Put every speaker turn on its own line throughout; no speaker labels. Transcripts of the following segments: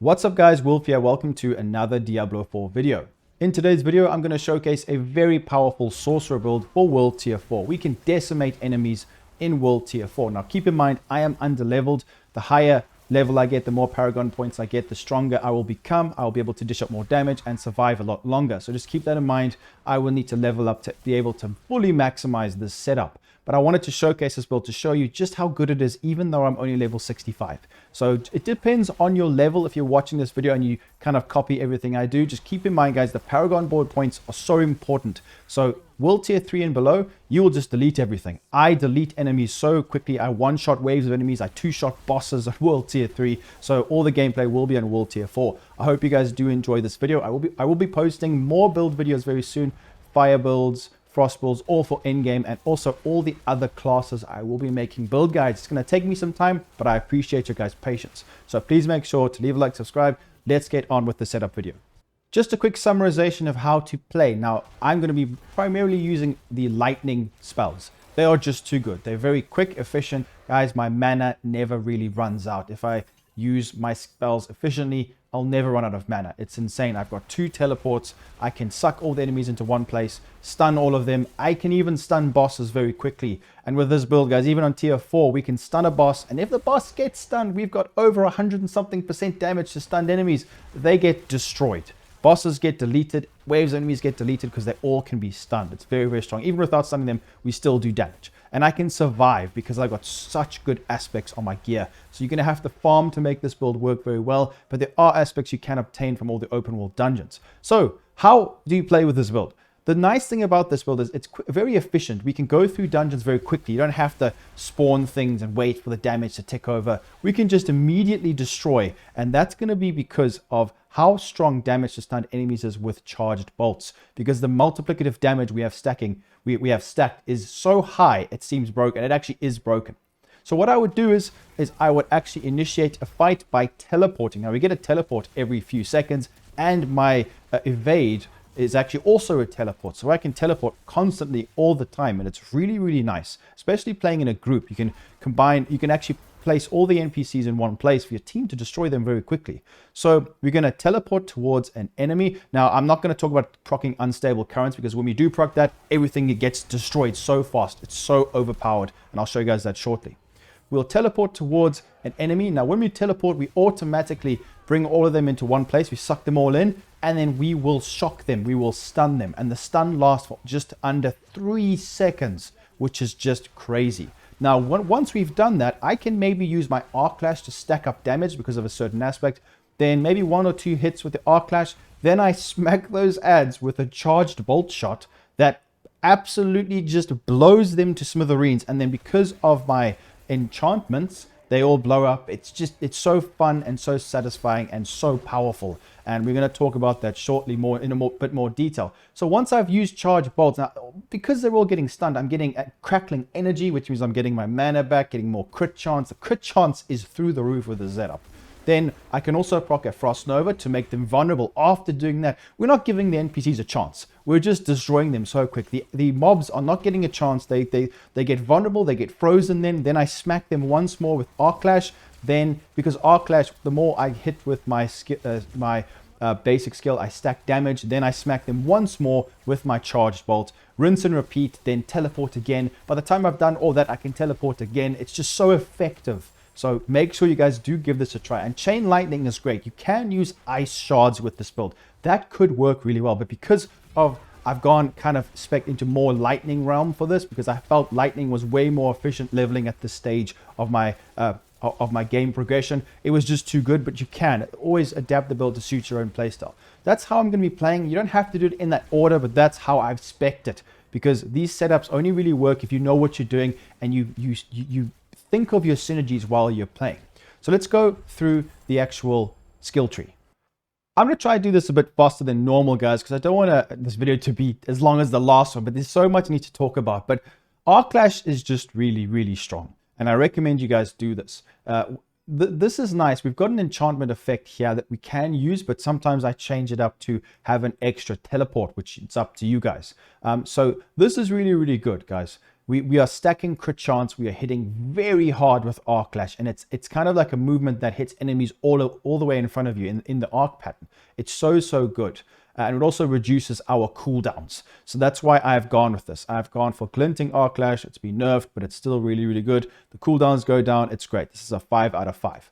What's up guys, Wolf here. Welcome to another Diablo 4 video. In today's video, I'm going to showcase a very powerful sorcerer build for World Tier 4. We can decimate enemies in World Tier 4. Now keep in mind, I am underleveled. The higher level I get, the more Paragon points I get, the stronger I will become. I will be able to dish up more damage and survive a lot longer. So just keep that in mind. I will need to level up to be able to fully maximize this setup. But I wanted to showcase this build to show you just how good it is, even though I'm only level 65. So it depends on your level. If you're watching this video and you kind of copy everything I do, just keep in mind, guys, the Paragon board points are so important. So World Tier 3 and below, you will just delete everything. I delete enemies so quickly. I one-shot waves of enemies. I two-shot bosses at World Tier 3. So all the gameplay will be on World Tier 4. I hope you guys do enjoy this video. I will be posting more build videos very soon. Fire builds, frost builds, all for endgame, and also all the other classes. I will be making build guides. It's going to take me some time, but I appreciate your guys' patience. So please make sure to leave a like, subscribe. Let's get on with the setup video. Just a quick summarization of how to play. Now, I'm going to be primarily using the lightning spells. They are just too good. They're very quick, efficient. Guys, my mana never really runs out. If I use my spells efficiently, I'll never run out of mana. It's insane. I've got 2 teleports. I can suck all the enemies into one place, stun all of them. I can even stun bosses very quickly. And with this build, guys, even on tier 4, we can stun a boss. And if the boss gets stunned, we've got over 100 and something % damage to stunned enemies. They get destroyed. Bosses get deleted. Waves of enemies get deleted because they all can be stunned. It's very, very strong. Even without stunning them, we still do damage. And I can survive because I've got such good aspects on my gear. So you're going to have to farm to make this build work very well. But there are aspects you can obtain from all the open world dungeons. So how do you play with this build? The nice thing about this build is it's very efficient. We can go through dungeons very quickly. You don't have to spawn things and wait for the damage to tick over. We can just immediately destroy. And that's going to be because of how strong damage to stunned enemies is with charged bolts. Because the multiplicative damage we have stacked is so high, it seems broken. It actually is broken. So what I would do is I would actually initiate a fight by teleporting. Now we get a teleport every few seconds, and my evade is actually also a teleport. So I can teleport constantly all the time, and it's really, really nice, especially playing in a group. You can combine, you can actually place all the NPCs in one place for your team to destroy them very quickly. So we're going to teleport towards an enemy. Now, I'm not going to talk about proccing unstable currents, because when we do proc that, everything gets destroyed so fast. It's so overpowered, and I'll show you guys that shortly. We'll teleport towards an enemy. Now, when we teleport, we automatically bring all of them into one place. We suck them all in, and then we will shock them. We will stun them. And the stun lasts for just under 3 seconds, which is just crazy. Now, once we've done that, I can maybe use my Arc Clash to stack up damage because of a certain aspect. Then maybe 1 or 2 hits with the Arc Clash. Then I smack those adds with a charged bolt shot that absolutely just blows them to smithereens. And then because of my enchantments, they all blow up. It's so fun and so satisfying and so powerful. And we're going to talk about that shortly in a bit more detail. So once I've used charge bolts, now because they're all getting stunned, I'm getting a crackling energy, which means I'm getting my mana back, getting more crit chance. The crit chance is through the roof with the setup. Then I can also proc a Frost Nova to make them vulnerable. After doing that, we're not giving the NPCs a chance. We're just destroying them so quick. The mobs are not getting a chance. They get vulnerable, they get frozen then I smack them once more with Arc Clash. Then, because Arc Clash, the more I hit with my basic skill, I stack damage. Then I smack them once more with my charged bolt. Rinse and repeat, then teleport again. By the time I've done all that, I can teleport again. It's just so effective. So make sure you guys do give this a try. And Chain Lightning is great. You can use Ice Shards with this build. That could work really well. But because of I've gone kind of spec into more Lightning realm for this, because I felt Lightning was way more efficient leveling at this stage of my game progression. It was just too good, but you can always adapt the build to suit your own playstyle. That's how I'm going to be playing. You don't have to do it in that order, but that's how I've spec'd it, because these setups only really work if you know what you're doing and you think of your synergies while you're playing. So let's go through the actual skill tree. I'm going to try to do this a bit faster than normal, guys, because I don't want this video to be as long as the last one, but there's so much I need to talk about. But Arc Clash is just really, really strong, and I recommend you guys do this. This is nice. We've got an enchantment effect here that we can use, but sometimes I change it up to have an extra teleport, which it's up to you guys. So this is really, really good, guys. we are stacking crit chance. We are hitting very hard with arc clash, and it's kind of like a movement that hits enemies all the way in front of you in the arc pattern. It's so good. And it also reduces our cooldowns. So that's why I've gone with this. I've gone for glinting arc clash. It's been nerfed, but it's still really good. The cooldowns go down. It's great. This is a 5 out of 5.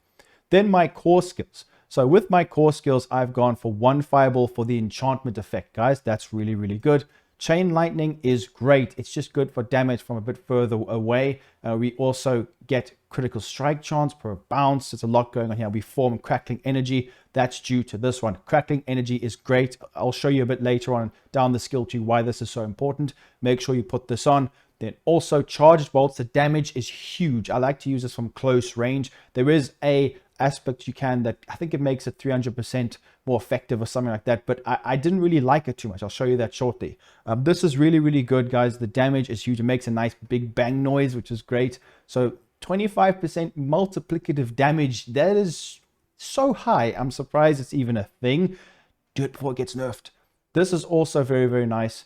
Then my core skills. So with my core skills, I've gone for 1 fireball for the enchantment effect, guys. That's really good. Chain lightning is great. It's just good for damage from a bit further away. We also get critical strike chance per bounce. There's a lot going on here. We form crackling energy. That's due to this one. Crackling energy is great. I'll show you a bit later on down the skill tree why this is so important. Make sure you put this on. Then also charged bolts. The damage is huge. I like to use this from close range. There is a aspect you can that I think it makes it 300% more effective or something like that, but I didn't really like it too much. I'll show you that shortly. This is really good, guys. The damage is huge. It makes a nice big bang noise, which is great. So 25% multiplicative damage, that is so high. I'm surprised it's even a thing. Do it before it gets nerfed. This is also very nice.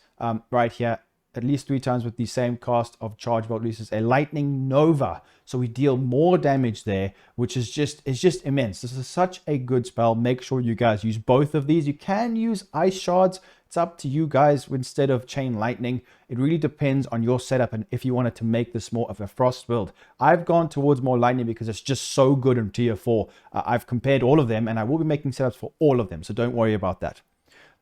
Right here, at least 3 times with the same cast of charge bolt releases a lightning nova, so we deal more damage there, which is just immense. This is such a good spell. Make sure you guys use both of these. You can use ice shards. It's up to you guys instead of chain lightning. It really depends on your setup and if you wanted to make this more of a frost build. I've gone towards more lightning because it's just so good in tier 4. I've compared all of them, and I will be making setups for all of them, so don't worry about that.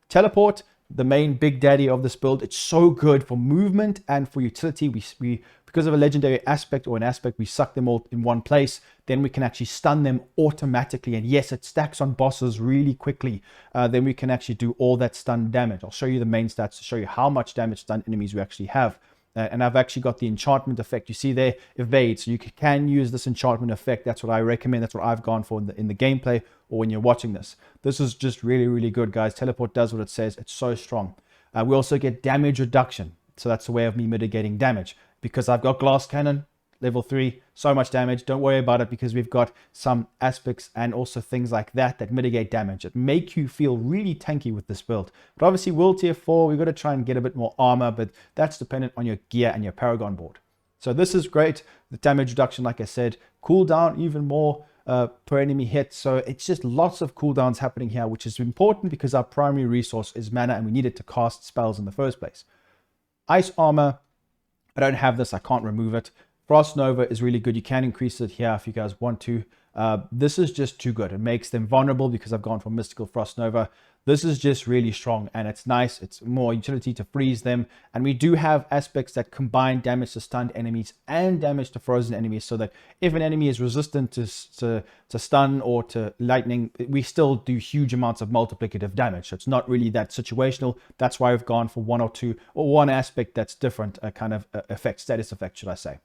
Teleport, the main big daddy of this build. It's so good for movement and for utility. We because of a legendary aspect or an aspect, we suck them all in one place. Then we can actually stun them automatically. And yes, it stacks on bosses really quickly. Then we can actually do all that stun damage. I'll show you the main stats to show you how much damage stun enemies we actually have. And I've actually got the enchantment effect. You see there, evade. So you can use this enchantment effect. That's what I recommend. That's what I've gone for in the gameplay or when you're watching this. This is just really good, guys. Teleport does what it says. It's so strong. We also get damage reduction. So that's a way of me mitigating damage. Because I've got glass cannon, level 3, so much damage. Don't worry about it because we've got some aspects and also things like that mitigate damage. It make you feel really tanky with this build. But obviously, World Tier 4, we've got to try and get a bit more armor, but that's dependent on your gear and your Paragon board. So this is great. The damage reduction, like I said, cooldown even more per enemy hit. So it's just lots of cooldowns happening here, which is important because our primary resource is mana and we need it to cast spells in the first place. Ice armor. I don't have this. I can't remove it. Frost Nova is really good. You can increase it here if you guys want to. This is just too good. It makes them vulnerable because I've gone for Mystical Frost Nova. This is just really strong and it's nice. It's more utility to freeze them. And we do have aspects that combine damage to stunned enemies and damage to frozen enemies so that if an enemy is resistant to stun or to lightning, we still do huge amounts of multiplicative damage. So it's not really that situational. That's why I've gone for one or two or one aspect that's different, a kind of effect, status effect, should I say.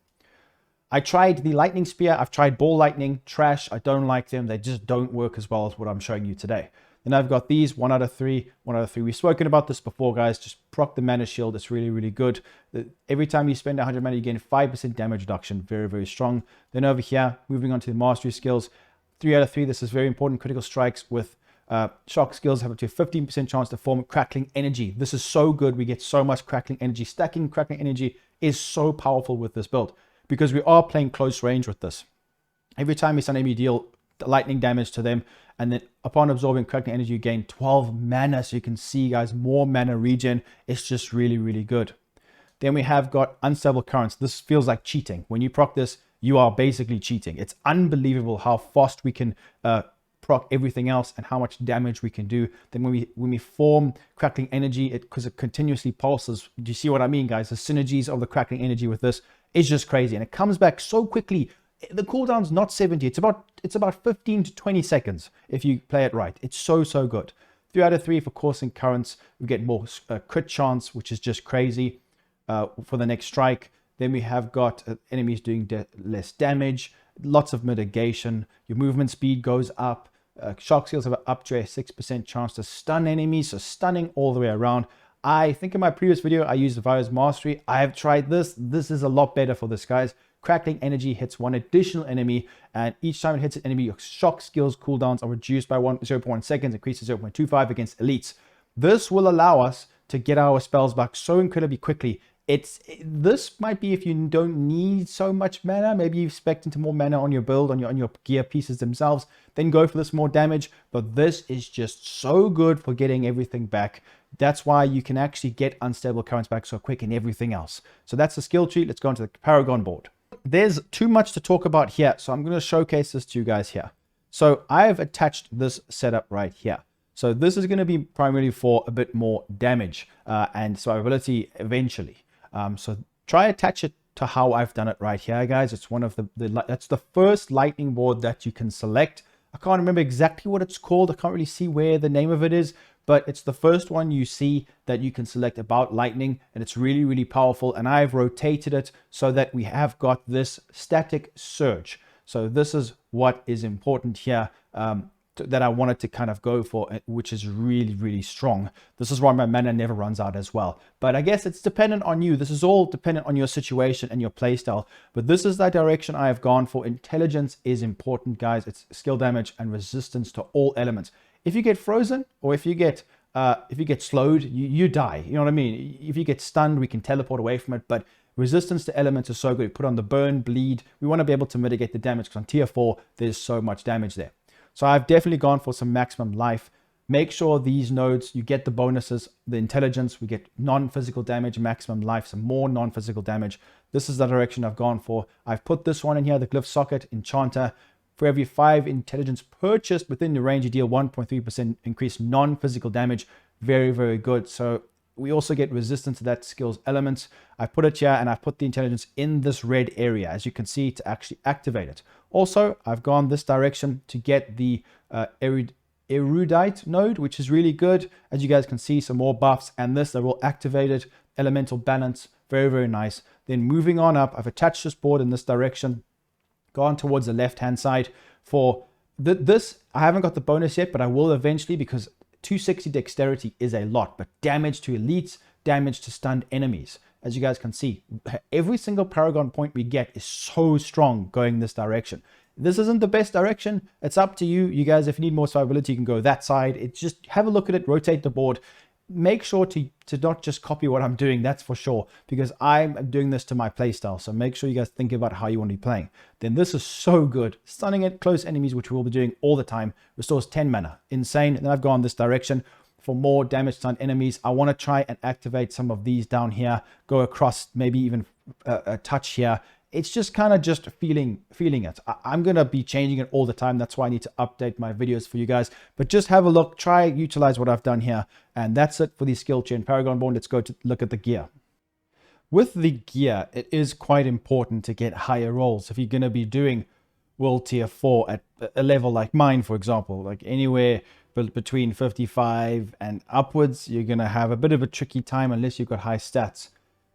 I tried the lightning spear. I've tried ball lightning, trash. I don't like them. They just don't work as well as what I'm showing you today. Then I've got these 1 out of 3, 1 out of 3. We've spoken about this before, guys. Just proc the mana shield. It's really good. Every time you spend 100 mana, you gain 5% damage reduction. Very strong. Then over here, moving on to the mastery skills. 3 out of 3. This is very important. Critical strikes with shock skills have up to a 15% chance to form crackling energy. This is so good. We get so much crackling energy. Stacking crackling energy is so powerful with this build because we are playing close range with this. Every time we stun enemy, deal lightning damage to them, and then upon absorbing crackling energy, you gain 12 mana. So you can see, guys, more mana regen. It's just really good. Then we have got unstable currents. This feels like cheating. When you proc this, you are basically cheating. It's unbelievable how fast we can proc everything else and how much damage we can do. Then when we form crackling energy, because it continuously pulses. Do you see what I mean, guys? The synergies of the crackling energy with this is just crazy, and it comes back so quickly. The cooldown's not 70. It's about 15 to 20 seconds if you play it right. It's so good. 3 out of 3 for coursing currents. We get more crit chance, which is just crazy for the next strike. Then we have got enemies doing less damage. Lots of mitigation. Your movement speed goes up. Shock skills have up to a 6% chance to stun enemies. So stunning all the way around. I think in my previous video, I used Virus Mastery. I have tried this. This is a lot better for this, guys. Crackling energy hits one additional enemy, and each time it hits an enemy, your shock skills cooldowns are reduced by 0.1 seconds, increases 0.25 against elites. This will allow us to get our spells back so incredibly quickly This might be if you don't need so much mana, maybe you're expecting to more mana on your build, on your gear pieces themselves, then go for this more damage. But this is just so good for getting everything back. That's why you can actually get unstable currents back so quick and everything else. So that's the skill tree. Let's go into the Paragon board. There's too much to talk about here, so I'm going to showcase this to you guys here. So I've attached this setup right here. So this is going to be primarily for a bit more damage and survivability eventually. So try attach it to how I've done it right here, guys. It's one of that's the first lightning board that you can select. I can't remember exactly what it's called. I can't really see where the name of it is, but it's the first one you see that you can select about lightning, and it's really, really powerful. And I've rotated it so that we have got this static surge. So this is what is important here. That I wanted to kind of go for, which is really, really strong. This is why my mana never runs out as well. But I guess it's dependent on you. This is all dependent on your situation and your playstyle. But this is the direction I have gone for. Intelligence is important, guys. It's skill damage and resistance to all elements. If you get frozen or if you get slowed, you die. You know what I mean? If you get stunned, we can teleport away from it. But resistance to elements is so good. Put on the burn, bleed. We want to be able to mitigate the damage because on tier 4, there's so much damage there. So I've definitely gone for some maximum life. Make sure these nodes, you get the bonuses, the intelligence, we get non-physical damage, maximum life, some more non-physical damage. This is the direction I've gone for. I've put this one in here, the glyph socket, enchanter. For every 5 intelligence purchased within the range, you deal 1.3% increased non-physical damage. Very, very good. So we also get resistance to that skill's elements. I put it here and I put the intelligence in this red area, as you can see, to actually activate it. Also, I've gone this direction to get the erudite node, which is really good. As you guys can see, some more buffs, and this, they're all activated. Elemental balance, very, very nice. Then moving on up, I've attached this board in this direction, gone towards the left-hand side. For this, I haven't got the bonus yet, but I will eventually, because 260 dexterity is a lot, but damage to elites, damage to stunned enemies. As you guys can see, every single Paragon point we get is so strong going this direction. This isn't the best direction. It's up to you. You guys, if you need more survivability, you can go that side. It's just have a look at it, rotate the board. Make sure to not just copy what I'm doing, that's for sure, because I'm doing this to my playstyle. So make sure you guys think about how you want to be playing. Then this is so good. Stunning at close enemies, which we'll be doing all the time, restores 10 mana. Insane. And then I've gone this direction. For more damage to enemies, I want to try and activate some of these down here, go across, maybe even a touch here. It's just kind of just feeling it. I'm going to be changing it all the time. That's why I need to update my videos for you guys. But just have a look, try utilize what I've done here. And that's it for the skill tree and Paragon board. Let's go to look at the gear. With the gear, it is quite important to get higher rolls. If you're going to be doing world tier 4 at a level like mine, for example, like anywhere between 55 and upwards, you're going to have a bit of a tricky time unless you've got high stats.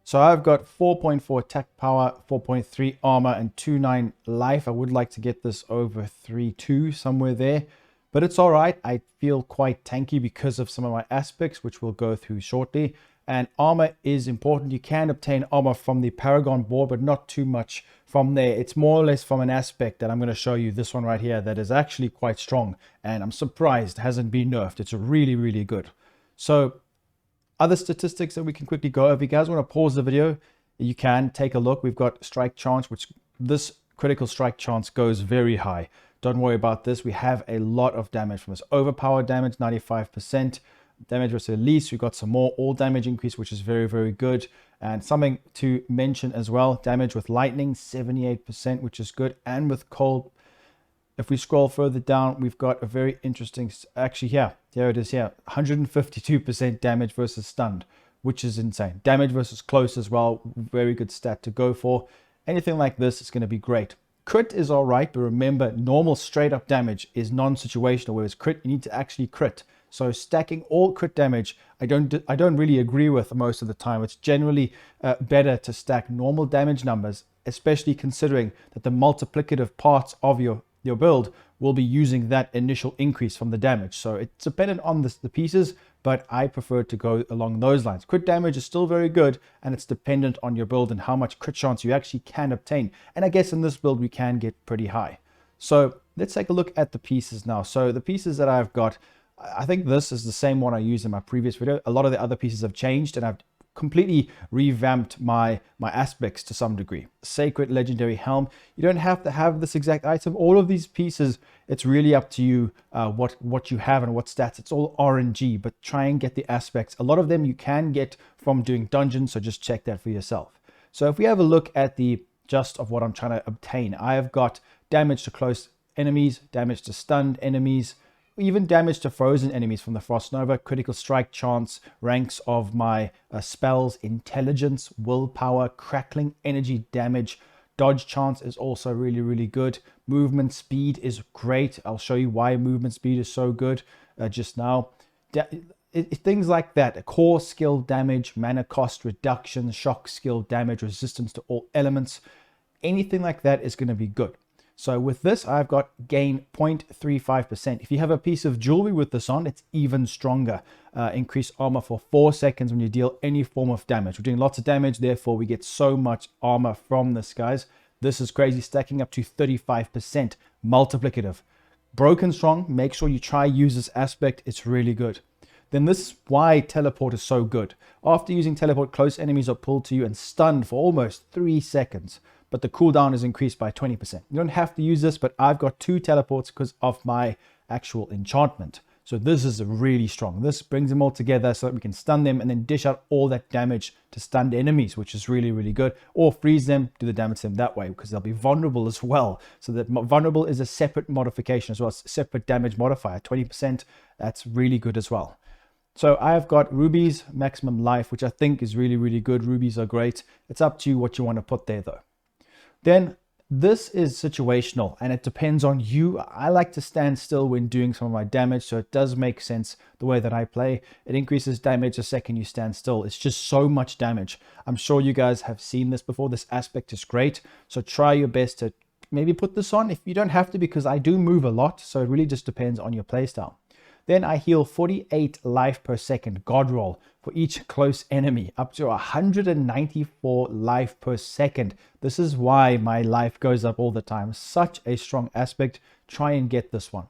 So I've got 4.4 attack power, 4.3 armor, and 2.9 life. I would like to get this over 3.2, somewhere there. But it's all right. I feel quite tanky because of some of my aspects, which we'll go through shortly. And armor is important. You can obtain armor from the Paragon board, but not too much from there. It's more or less from an aspect that I'm going to show you, this one right here, that is actually quite strong. And I'm surprised it hasn't been nerfed. It's really, really good. So other statistics that we can quickly go over. If you guys want to pause the video, you can take a look. We've got strike chance, which this critical strike chance goes very high. Don't worry about this. We have a lot of damage from this. Overpowered damage, 95%. Damage versus elites, we've got some more all damage increase, which is very, very good. And something to mention as well, damage with lightning, 78%, which is good. And with cold, if we scroll further down, we've got a very interesting, actually here it is here, 152% damage versus stunned, which is insane. Damage versus close as well, very good stat to go for. Anything like this is going to be great. Crit is all right, but remember, normal straight up damage is non-situational, whereas crit, you need to actually crit. So stacking all crit damage, I don't really agree with most of the time. It's generally better to stack normal damage numbers, especially considering that the multiplicative parts of your build will be using that initial increase from the damage. So it's dependent on the pieces, but I prefer to go along those lines. Crit damage is still very good, and it's dependent on your build and how much crit chance you actually can obtain. And I guess in this build, we can get pretty high. So let's take a look at the pieces now. So the pieces that I've got, I think this is the same one I used in my previous video. A lot of the other pieces have changed, and I've completely revamped my aspects to some degree. Sacred Legendary Helm. You don't have to have this exact item. All of these pieces, it's really up to you what you have and what stats. It's all RNG, but try and get the aspects. A lot of them you can get from doing dungeons, so just check that for yourself. So if we have a look at the gist of what I'm trying to obtain, I have got damage to close enemies, damage to stunned enemies, even damage to frozen enemies from the Frost Nova, critical strike chance, ranks of my spells, intelligence, willpower, crackling energy damage, dodge chance is also really good. Movement speed is great. I'll show you why movement speed is so good just now. Things like that, core skill damage, mana cost reduction, shock skill damage, resistance to all elements, anything like that is going to be good. So with this, I've got gain 0.35%. If you have a piece of jewelry with this on, it's even stronger. Increase armor for 4 seconds when you deal any form of damage. We're doing lots of damage, therefore we get so much armor from this, guys. This is crazy, stacking up to 35% multiplicative. Broken Strong, make sure you try use this aspect. It's really good. Then this is why teleport is so good. After using teleport, close enemies are pulled to you and stunned for almost 3 seconds. But the cooldown is increased by 20%. You don't have to use this, but I've got 2 teleports because of my actual enchantment. So this is really strong. This brings them all together so that we can stun them and then dish out all that damage to stunned enemies, which is really good. Or freeze them, do the damage to them that way, because they'll be vulnerable as well. So that vulnerable is a separate modification as well, as separate damage modifier, 20%. That's really good as well. So I've got rubies, maximum life, which I think is really good. Rubies are great. It's up to you what you want to put there though. Then this is situational and it depends on you. I like to stand still when doing some of my damage, so it does make sense the way that I play. It increases damage the second you stand still. It's just so much damage. I'm sure you guys have seen this before. This aspect is great. So try your best to maybe put this on. If you don't have to, because I do move a lot, so it really just depends on your playstyle. Then I heal 48 life per second, God roll, for each close enemy, up to 194 life per second. This is why my life goes up all the time. Such a strong aspect. Try and get this one.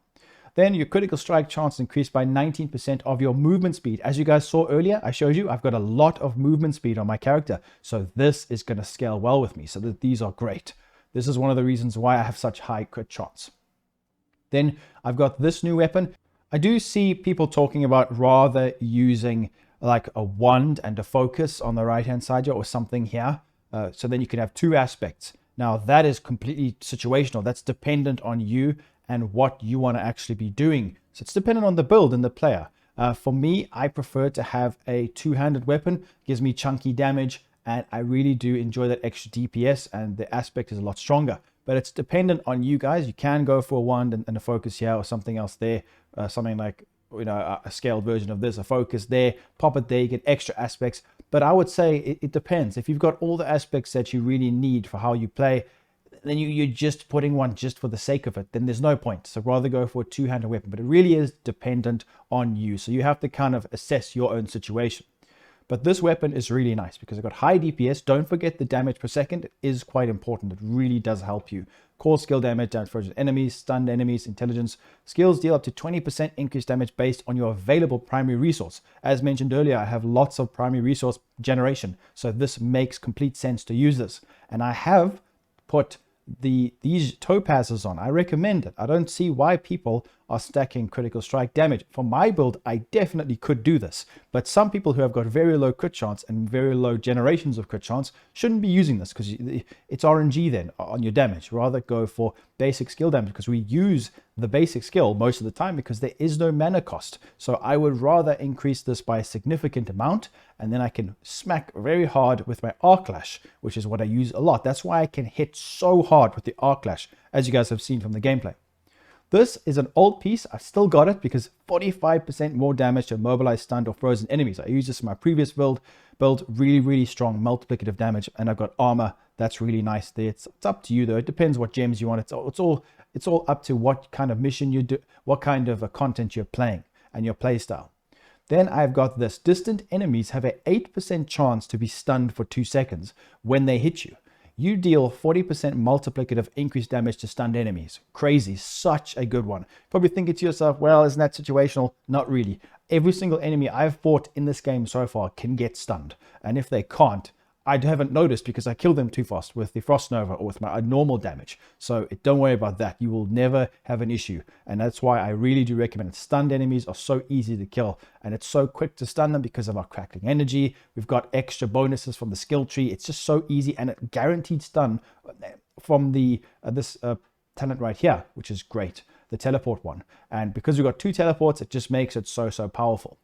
Then your critical strike chance increased by 19% of your movement speed. As you guys saw earlier, I showed you I've got a lot of movement speed on my character. So this is going to scale well with me. So that these are great. This is one of the reasons why I have such high crit chance. Then I've got this new weapon. I do see people talking about rather using like a wand and a focus on the right hand side here or something here. So then you can have 2 aspects. Now that is completely situational. That's dependent on you and what you want to actually be doing. So it's dependent on the build and the player. For me, I prefer to have a 2-handed weapon. It gives me chunky damage and I really do enjoy that extra DPS and the aspect is a lot stronger. But it's dependent on you guys. You can go for a wand and a focus here or something else there. Something like, you know, a scaled version of this, a focus there, pop it there, you get extra aspects. But I would say it depends. If you've got all the aspects that you really need for how you play, then you're just putting one just for the sake of it, then there's no point. So rather go for a 2-handed weapon, but it really is dependent on you. So you have to kind of assess your own situation. But this weapon is really nice because I've got high DPS. Don't forget the damage per second is quite important. It really does help you. Core skill damage, damage frozen enemies, stunned enemies, intelligence. Skills deal up to 20% increased damage based on your available primary resource. As mentioned earlier, I have lots of primary resource generation. So this makes complete sense to use this. And I have put these topazes on. I recommend it. I don't see why people are stacking critical strike damage. For my build, I definitely could do this, but some people who have got very low crit chance and very low generations of crit chance shouldn't be using this because it's RNG then on your damage. Rather go for basic skill damage because we use the basic skill most of the time because there is no mana cost. So I would rather increase this by a significant amount and then I can smack very hard with my arc lash, which is what I use a lot. That's why I can hit so hard with the arc lash, as you guys have seen from the gameplay. This is an old piece. I've still got it because 45% more damage to immobilized, stunned, or frozen enemies. I used this in my previous build. Really strong multiplicative damage, and I've got armor. That's really nice there. It's up to you though. It depends what gems you want. It's all up to what kind of mission you do, what kind of content you're playing, and your play style. Then I've got this. Distant enemies have an 8% chance to be stunned for 2 seconds when they hit you. You deal 40% multiplicative increased damage to stunned enemies. Crazy, such a good one. Probably thinking to yourself, well, isn't that situational? Not really. Every single enemy I've fought in this game so far can get stunned. And if they can't, I haven't noticed because I killed them too fast with the Frost Nova or with my normal damage. So don't worry about that. You will never have an issue. And that's why I really do recommend it. Stunned enemies are so easy to kill. And it's so quick to stun them because of our crackling energy. We've got extra bonuses from the skill tree. It's just so easy and a guaranteed stun from this talent right here, which is great. The teleport one. And because we've got 2 teleports, it just makes it so powerful.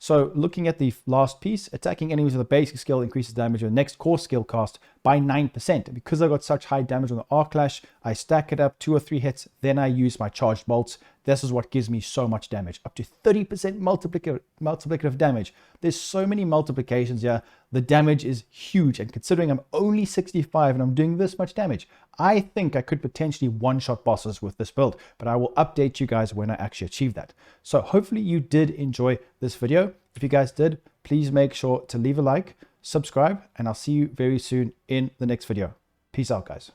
So looking at the last piece, attacking enemies with a basic skill increases damage with the next core skill cast by 9%. Because I got such high damage on the Arc Lash, I stack it up 2 or 3 hits, then I use my charged bolts. This is what gives me so much damage, up to 30% multiplicative damage. There's so many multiplications here. The damage is huge, and considering I'm only 65 and I'm doing this much damage, I think I could potentially one-shot bosses with this build, but I will update you guys when I actually achieve that. So hopefully you did enjoy this video. If you guys did, please make sure to leave a like, subscribe, and I'll see you very soon in the next video. Peace out, guys.